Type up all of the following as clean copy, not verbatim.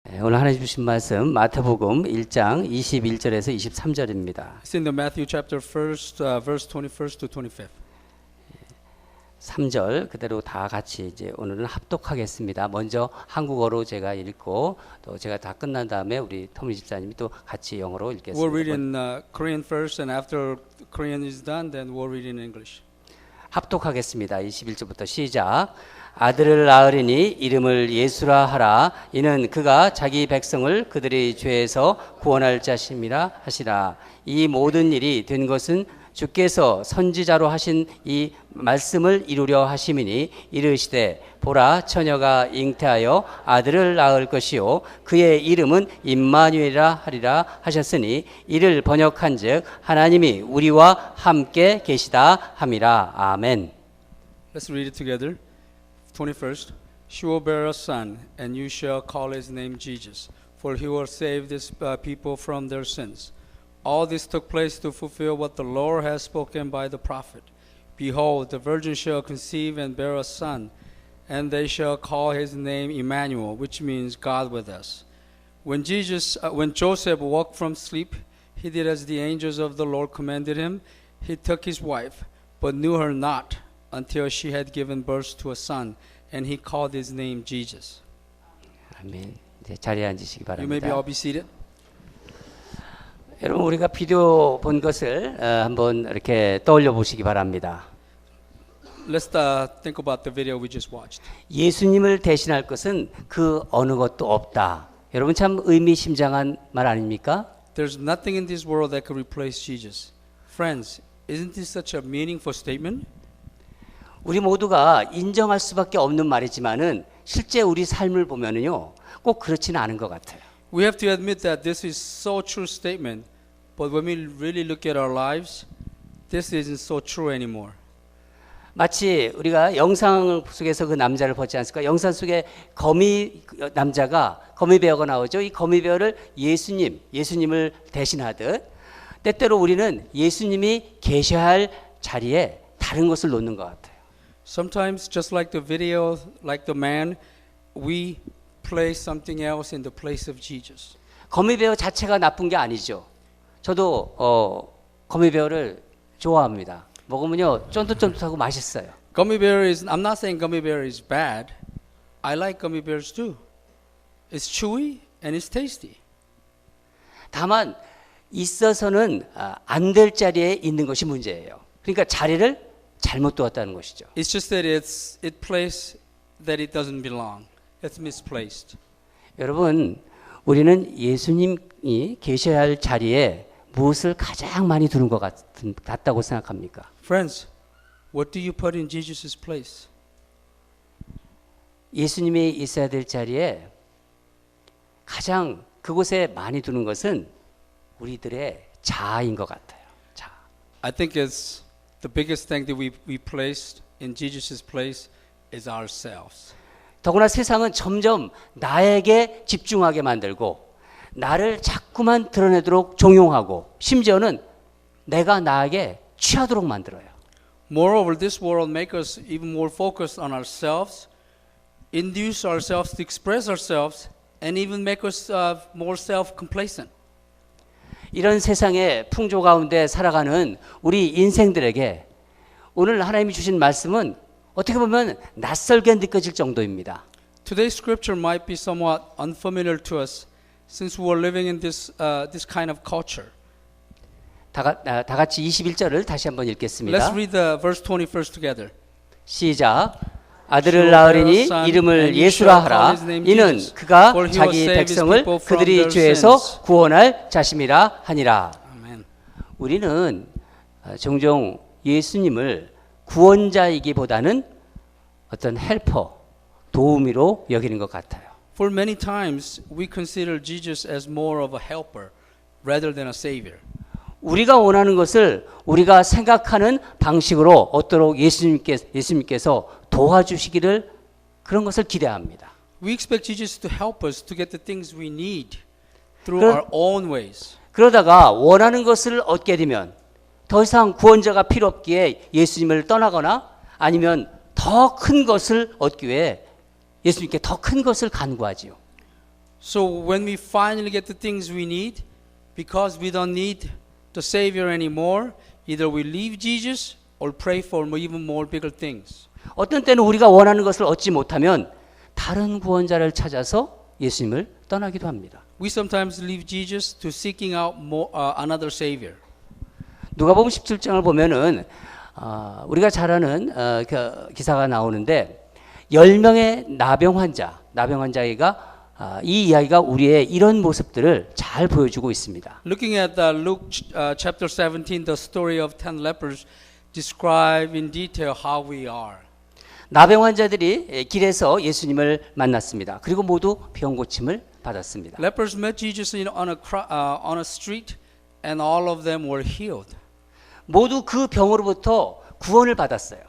오늘 하나님 주신 말씀 마태복음 1장 21절에서 23절입니다. It's in the Matthew chapter 1, verse 21st to 25th. 3절 그대로 다 같이 이제 오늘은 합독하겠습니다. 먼저 한국어로 제가 읽고 또 제가 다 끝난 다음에 우리 토미 집사님이 또 같이 영어로 읽겠습니다. We'll read in Korean first, and after Korean is done, then we'll read in English. 합독하겠습니다. 21절부터 시작. 아들을 낳으리니 이름을 예수라 하라. 이는 그가 자기 백성을 그들의 죄에서 구원할 자심이라 하시라. 이 모든 일이 된 것은 주께서 선지자로 하신 이 말씀을 이루려 하심이니 이르시되 보라 처녀가 잉태하여 아들을 낳을 것이요 그의 이름은 임마누엘이라 하리라 하셨으니 이를 번역한즉 하나님이 우리와 함께 계시다 함이라. 아멘. Let's read it together. 21st. She will bear a son, and you shall call his name Jesus, for he will save this people from their sins. All this took place to fulfill what the Lord has spoken by the prophet. Behold, the virgin shall conceive and bear a son, and they shall call his name Emmanuel, which means God with us. When Joseph woke from sleep, he did as the angels of the Lord commanded him. He took his wife, but knew her not until she had given birth to a son, and he called his name Jesus. 아멘. 이제 자리에 앉으시기 You may all 바랍니다. be seated. 여러분 우리가 비디오 본 것을 한번 이렇게 떠올려 보시기 바랍니다. Let's think about the video we just watched. 예수님을 대신할 것은 그 어느 것도 없다. 여러분 참 의미심장한 말 아닙니까? There's nothing in this world that could replace Jesus. Friends, isn't this such a meaningful statement? 우리 모두가 인정할 수밖에 없는 말이지만은 실제 우리 삶을 보면은요 꼭 그렇지는 않은 것 같아요. We have to admit that this is so true statement, but when we really look at our lives, this isn't so true anymore. 마치 우리가 영상 속에서 그 남자를 보지 않습니까? 영상 속에 남자가 거미배어가 나오죠. 이 거미배어를 예수님을 대신하듯 때때로 우리는 예수님이 계셔야 할 자리에 다른 것을 놓는 것 같아요. Sometimes, just like the video, like the man, we place something else in the place of Jesus. 거미배어 자체가 나쁜 게 아니죠. 저도 거미배어를 좋아합니다. 먹으면요 쫀득쫀득하고 맛있어요. Gummy bear is, I'm not saying gummy bear is bad. I like gummy bears too. It's chewy and it's tasty. 다만 있어서는 안 될 자리에 있는 것이 문제예요. 그러니까 자리를 잘못 두었다는 것이죠. It's just that it place that it doesn't belong. It's misplaced. 여러분, 우리는 예수님이 계셔야 할 자리에 무엇을 가장 많이 두는 것 같다고 생각합니까? Friends, what do you put in Jesus' place? 예수님이 있어야 될 자리에 가장 그곳에 많이 두는 것은 우리들의 자아인 것 같아요. 자아. I think it's the biggest thing that we placed in Jesus' place is ourselves. 더구나 세상은 점점 나에게 집중하게 만들고 나를 자꾸만 드러내도록 종용하고 심지어는 내가 나에게 취하도록 만들어요. Moreover, this world makes us even more focused on ourselves, induce ourselves to express ourselves, and even make us more self-complacent. 이런 세상의 풍조 가운데 살아가는 우리 인생들에게 오늘 하나님이 주신 말씀은 어떻게 보면 낯설게 느껴질 정도입니다. Today's scripture might be somewhat unfamiliar to us since we are living in this kind of culture. 다 같이 21절을 다시 한번 읽겠습니다. Let's read the verse 21st together. 시작. 아들을 낳으리니 이름을 예수라 하라. 이는 그가 자기 백성을 그들의 죄에서 구원할 자심이라 하니라. Amen. 우리는 종종 예수님을 구원자이기보다는 어떤 헬퍼, 도우미로 여기는 것 같아요. For many times we consider Jesus as more of a helper rather than a savior. 우리가 원하는 것을 우리가 생각하는 방식으로 얻도록 예수님께서 도와주시기를 그런 것을 기대합니다. We expect Jesus to help us to get the things we need through our own ways. 그러다가 원하는 것을 얻게 되면 더 이상 구원자가 필요 없기에 예수님을 떠나거나 아니면 더 큰 것을 얻기 위해 예수님께 더 큰 것을 간구하지요. So when we finally get the things we need, because we don't need the Savior anymore, either we leave Jesus or pray for even more bigger things. 어떤 때는 우리가 원하는 것을 얻지 못하면 다른 구원자를 찾아서 예수님을 떠나기도 합니다. We sometimes leave Jesus to seeking out another Savior. 누가복음 17장을 보면은 우리가 잘 아는 기사가 나오는데 10명의 나병 환자가 이 이야기가 우리의 이런 모습들을 잘 보여주고 있습니다. Looking at Luke chapter 17, the story of 10 lepers describe in detail how we are. 나병 환자들이 길에서 예수님을 만났습니다. 그리고 모두 병 고침을 받았습니다. Lepers met Jesus on a street, and all of them were healed. 모두 그 병으로부터 구원을 받았어요.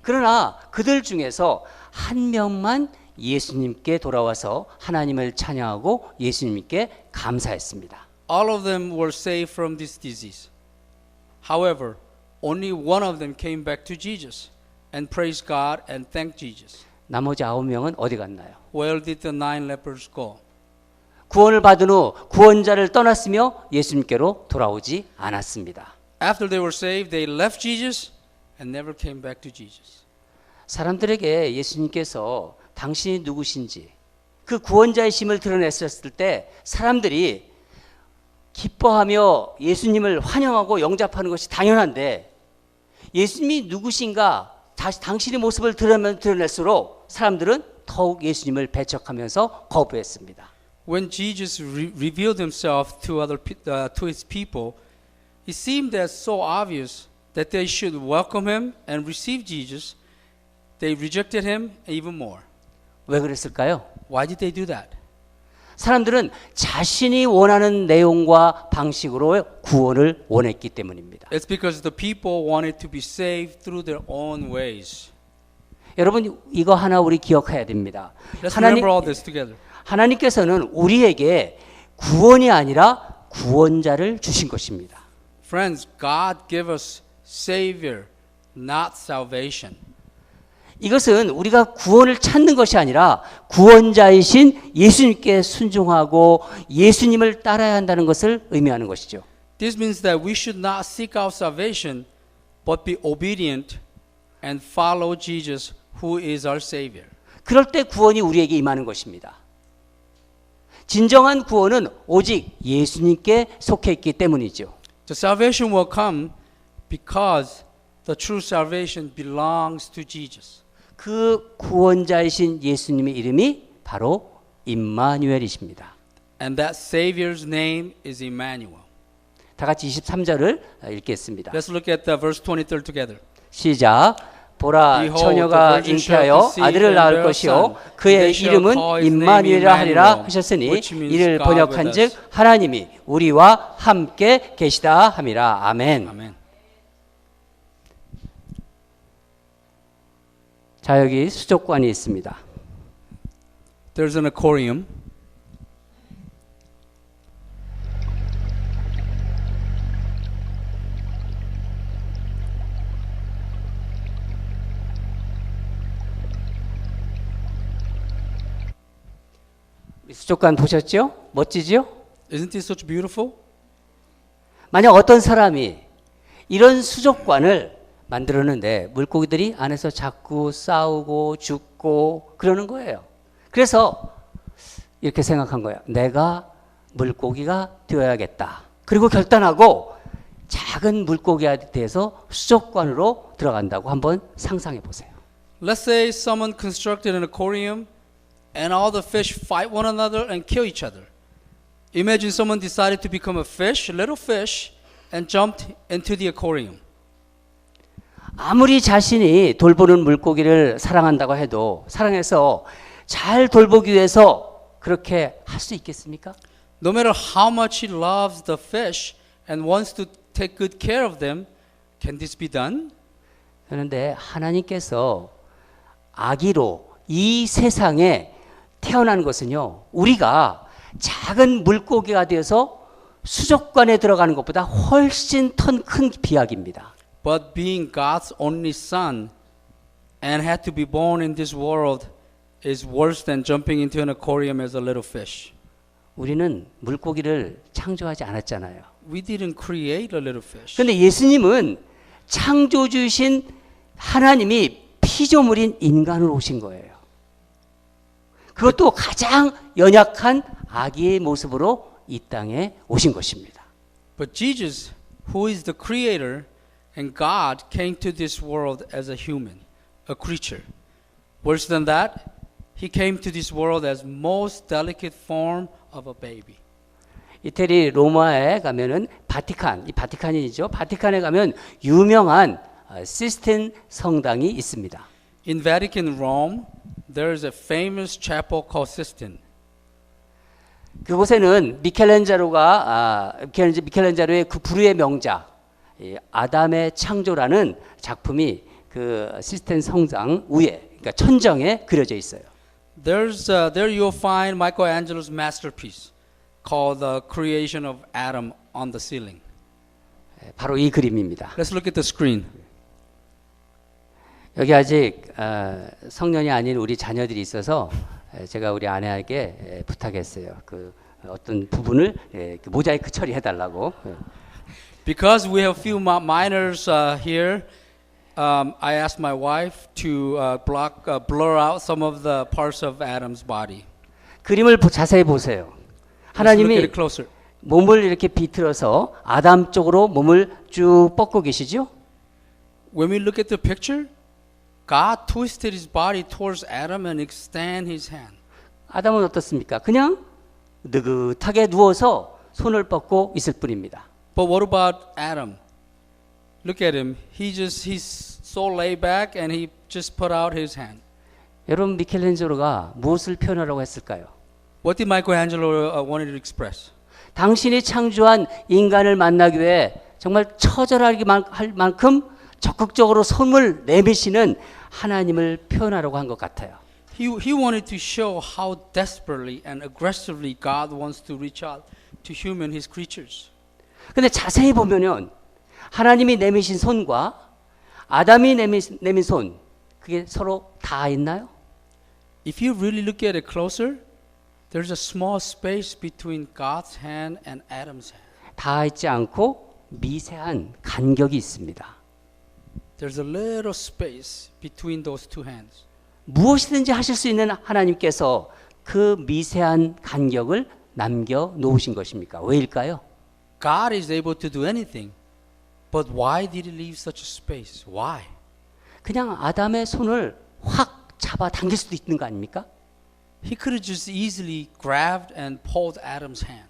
그러나 그들 중에서 한 명만 예수님께 돌아와서 하나님을 찬양하고 예수님께 감사했습니다. All of them were saved from this disease. However, only one of them came back to Jesus and praised God and thanked Jesus. 나머지 9명은 어디 갔나요? Where did the 9 lepers go? 구원을 받은 후 구원자를 떠났으며 예수님께로 돌아오지 않았습니다. After they were saved, they left Jesus and never came back to Jesus. 사람들에게 예수님께서 당신이 누구신지 그 구원자의 심을 드러냈었을 때 사람들이 기뻐하며 예수님을 환영하고 영접하는 것이 당연한데 예수님이 누구신가 다시 당신의 모습을 드러낼수록 사람들은 더욱 예수님을 배척하면서 거부했습니다. When Jesus revealed himself to his people, it seemed as so obvious that they should welcome him and receive Jesus. They rejected him even more. 왜 그랬을까요? Why did they do that? 사람들은 자신이 원하는 내용과 방식으로 구원을 원했기 때문입니다. It's because the people wanted to be saved through their own ways. 여러분 이거 하나 우리 기억해야 됩니다. Let's remember all this together. 하나님께서는 우리에게 구원이 아니라 구원자를 주신 것입니다. Friends, God gave us Savior, not salvation. 이것은 우리가 구원을 찾는 것이 아니라 구원자이신 예수님께 순종하고 예수님을 따라야 한다는 것을 의미하는 것이죠. This means that we should not seek out salvation, but be obedient and follow Jesus, who is our Savior. 그럴 때 구원이 우리에게 임하는 것입니다. 진정한 구원은 오직 예수님께 속해 있기 때문이죠. The salvation will come because the true salvation belongs to Jesus. 그 구원자이신 예수님의 이름이 바로 임마누엘이십니다. And that Savior's name is Emmanuel. 다 같이 23절을 읽겠습니다. Let's look at verse 23 together. 시작. 보라 Behold, 처녀가 the virgin shall 잉태하여 conceive 아들을 and 낳을 bear a 것이요 son, 그의 and they shall 이름은 call his name 임마누엘이라 하리라 Emmanuel, 하셨으니 which means 이를 God with 번역한즉 us. 하나님이 우리와 함께 계시다 함이라. 아멘. Amen. 자 여기 수족관이 있습니다. There's an aquarium. 수족관 보셨죠? 멋지죠? Isn't this such beautiful? 만약 어떤 사람이 이런 수족관을 만들었는데 물고기들이 안에서 자꾸 싸우고 죽고 그러는 거예요. 그래서 이렇게 생각한 거예요. 내가 물고기가 되어야겠다. 그리고 결단하고 작은 물고기에 대해서 수족관으로 들어간다고 한번 상상해 보세요. Let's say someone constructed an aquarium and all the fish fight one another and kill each other. Imagine someone decided to become a fish, a little fish, and jumped into the aquarium. 아무리 자신이 돌보는 물고기를 사랑한다고 해도 사랑해서 잘 돌보기 위해서 그렇게 할 수 있겠습니까? No matter how much he loves the fish and wants to take good care of them, can this be done? 그런데 하나님께서 아기로 이 세상에 태어난 것은요, 우리가 작은 물고기가 되어서 수족관에 들어가는 것보다 훨씬 더 큰 비약입니다. But being God's only son and had to be born in this world is worse than jumping into an aquarium as a little fish. 우리는 물고기를 창조하지 않았잖아요. We didn't create a little fish. 그런데 예수님은 창조주신 하나님이 피조물인 인간으로 오신 거예요. 그것도 가장 연약한 아기의 모습으로 이 땅에 오신 것입니다. But Jesus, who is the creator and God, came to this world as a human, a creature. Worse than that, he came to this world as most delicate form of a baby. 이태리 로마에 가면은 바티칸, 이 바티칸이죠. 바티칸에 가면 유명한 시스텐 성당이 있습니다. In Vatican, Rome, there is a famous chapel called Sistine. 그곳에는 미켈란젤로의 그 불후의 명작 이 아담의 창조라는 작품이 그 시스텐 성당 위에, 그러니까 천정에 그려져 있어요. There you'll find Michelangelo's masterpiece called The Creation of Adam on the ceiling. 바로 이 그림입니다. Let's look at the screen. 여기 아직 성년이 아닌 우리 자녀들이 있어서 제가 우리 아내에게 부탁했어요. 그 어떤 부분을 그 모자이크 처리해달라고. Because we have few minors here, I asked my wife to blur out some of the parts of Adam's body. 그림을 자세히 보세요. Let's look at 하나님이 it closer. 몸을 이렇게 비틀어서 아담 쪽으로 몸을 쭉 뻗고 계시죠? When we look at the picture, God twisted his body towards Adam and extend his hand. 아담은 어떻습니까? 그냥 느긋하게 누워서 손을 뻗고 있을 뿐입니다. But what about Adam? Look at him. He's so laid back and he just put out his hand. 여러분 미켈란젤로가 무엇을 표현하려고 했을까요? What did Michelangelo wanted to express? 당신이 창조한 인간을 만나기 위해 정말 처절하게 할 만큼 적극적으로 손을 내미시는 하나님을 표현하려고 한 것 같아요. He wanted to show how desperately and aggressively God wants to reach out to human, his creatures. 근데 자세히 보면은 하나님이 내미신 손과 아담이 내민 손 그게 서로 다 있나요? If you really look at it closer, there's a small space between God's hand and Adam's hand. 다 있지 않고 미세한 간격이 있습니다. There's a little space between those two hands. 무엇이든지 하실 수 있는 하나님께서 그 미세한 간격을 남겨 놓으신 것입니까? 왜일까요? God is able to do anything. But why did he leave such a space? Why? 그냥 아담의 손을 확 잡아 당길 수도 있는 거 아닙니까? He could have just easily grabbed and pulled Adam's hand.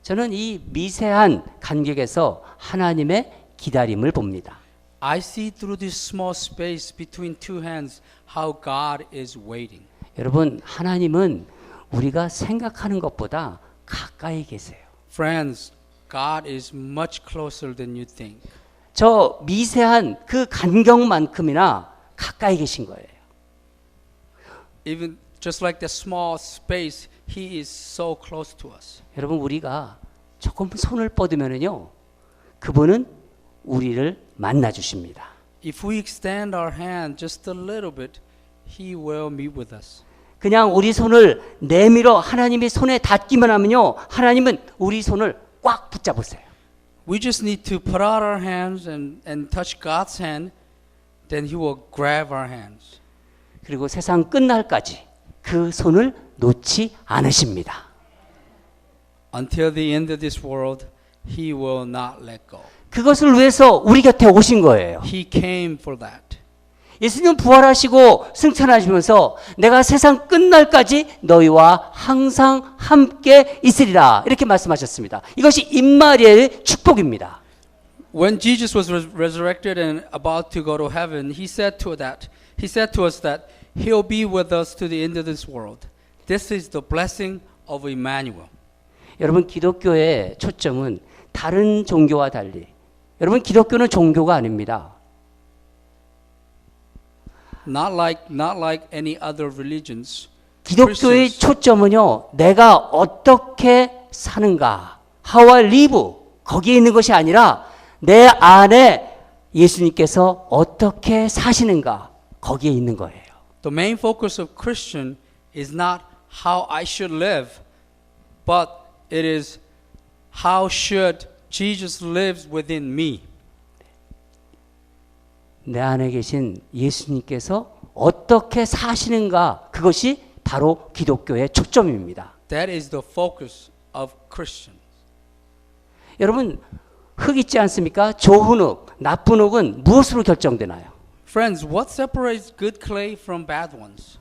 저는 이 미세한 간격에서 하나님의 기다림을 봅니다. I see through this small space between two hands how God is waiting. 여러분, 하나님은 우리가 생각하는 것보다 가까이 계세요. Friends, God is much closer than you think. 저 미세한 그 간격만큼이나 가까이 계신 거예요. Even just like that small space, He is so close to us. 여러분, 우리가 조금 손을 뻗으면은요, 그분은 우리를 만나 주십니다. If we extend our hand just a little bit, He will meet with us. 그냥 우리 손을 내밀어 하나님의 손에 닿기만 하면요, 하나님은 우리 손을 꽉 붙잡으세요. We just need to put out our hands and touch God's hand, then He will grab our hands. 그리고 세상 끝날까지 그 손을 놓지 않으십니다. Until the end of this world, He will not let go. 그것을 위해서 우리 곁에 오신 거예요. He came for that. 예수님 부활하시고 승천하시면서 내가 세상 끝날까지 너희와 항상 함께 있으리라 이렇게 말씀하셨습니다. 이것이 임마리아의 축복입니다. When Jesus was resurrected and about to go to heaven, He said to us that He'll be with us to the end of this world. This is the blessing of Emmanuel. 여러분, 기독교의 초점은 다른 종교와 달리, 여러분, 기독교는 종교가 아닙니다. Not like any other religions. 기독교의 초점은요, 내가 어떻게 사는가, how I live, 거기에 있는 것이 아니라 내 안에 예수님께서 어떻게 사시는가, 거기에 있는 거예요. The main focus of Christian is not how I should live, but it is how should Jesus lives within me. 내 안에 계신 예수님께서 어떻게 사시는가 그것이 바로 기독교의 초점입니다. That is the focus of Christians. 여러분 흙 있지 않습니까? 좋은 흙, 나쁜 흙은 무엇으로 결정되나요? Friends, what separates good clay from bad ones?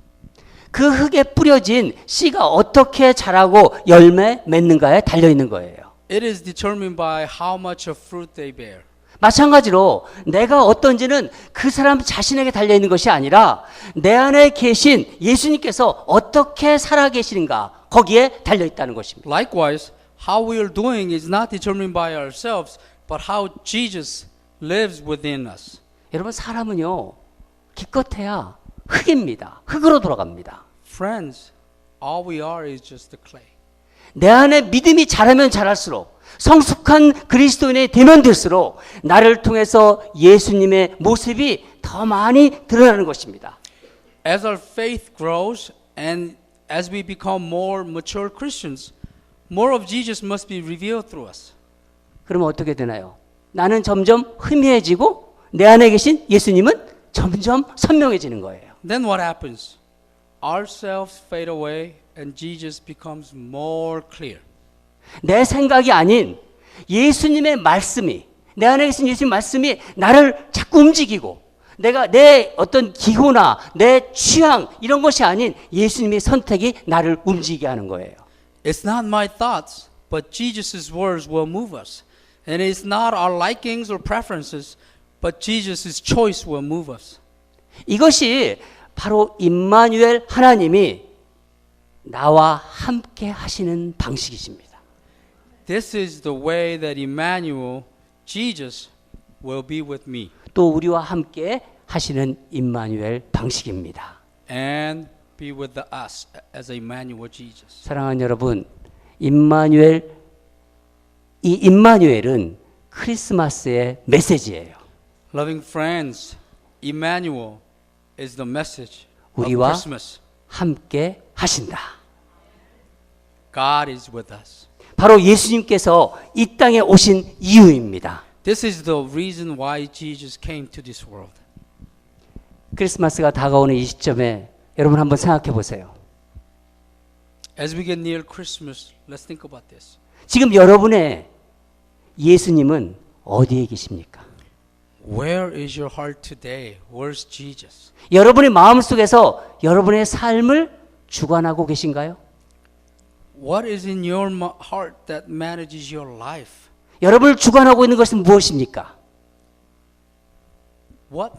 그 흙에 뿌려진 씨가 어떻게 자라고 열매 맺는가에 달려 있는 거예요. It is determined by how much of fruit they bear. 마찬가지로 내가 어떤지는 그 사람 자신에게 달려 있는 것이 아니라 내 안에 계신 예수님께서 어떻게 살아 계시는가 거기에 달려 있다는 것입니다. Likewise, how we are doing is not determined by ourselves, but how Jesus lives within us. 여러분 사람은요 기껏해야 흙입니다. 흙으로 돌아갑니다. Friends, all we are is just the clay. 내 안에 믿음이 자라면 자랄수록 성숙한 그리스도인이 되면 될수록 나를 통해서 예수님의 모습이 더 많이 드러나는 것입니다. As our faith grows and as we become more mature Christians, more of Jesus must be revealed through us. 그러면 어떻게 되나요? 나는 점점 희미해지고 내 안에 계신 예수님은 점점 선명해지는 거예요. Then what happens? Ourselves fade away and Jesus becomes more clear. 내 생각이 아닌 예수님의 말씀이 내 안에 계신 예수님의 말씀이 나를 자꾸 움직이고 내가 내 어떤 기호나 내 취향 이런 것이 아닌 예수님의 선택이 나를 움직이게 하는 거예요. It's not my thoughts, but Jesus' words will move us. And it's not our likings or preferences, but Jesus' choice will move us. 이것이 바로 임마누엘 하나님이 나와 함께 하시는 방식이십니다. This is the way that Emmanuel, Jesus, will be with me 또 우리와 함께 하시는 임마누엘 방식입니다. and be with us as Emmanuel Jesus. 사랑하는 여러분, 임마누엘은 크리스마스의 메시지예요. Loving friends, Emmanuel is the message of 우리와 Christmas. 함께 하신다. God is with us. 바로 예수님께서 이 땅에 오신 이유입니다. This is the reason why Jesus came to this world. 크리스마스가 다가오는 이 시점에 여러분 한번 생각해 보세요. As we get near Christmas, let's think about this. 지금 여러분의 예수님은 어디에 계십니까? Where is your heart today? Where's Jesus? 여러분의 마음속에서 여러분의 삶을 주관하고 계신가요? What is in your heart that manages your life? 여러분을 주관하고 있는 것은 무엇입니까? What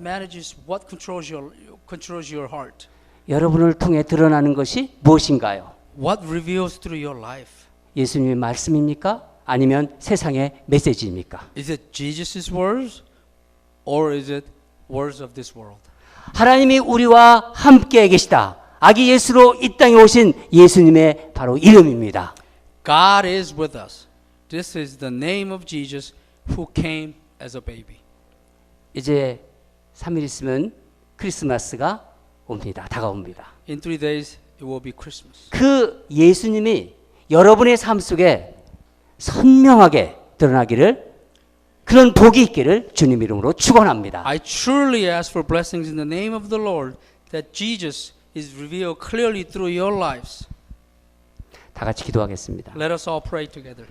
controls your heart? 여러분을 통해 드러나는 것이 무엇인가요? What reveals through your life? 예수님의 말씀입니까? 아니면 세상의 메시지입니까? Is it Jesus' words or is it words of this world? 하나님이 우리와 함께 계시다. 아기 예수로 이 땅에 오신 예수님의 바로 이름입니다. God is with us. This is the name of Jesus who came as a baby. 이제 3일 있으면 크리스마스가 옵니다. 다가옵니다. In 3 days, it will be Christmas. 그 예수님이 여러분의 삶 속에 선명하게 드러나기를 그런 복이 있기를 주님 이름으로 축원합니다. I truly ask for blessings in the name of the Lord that Jesus is revealed clearly through your lives. 다 같이 기도하겠습니다. Let us all pray together.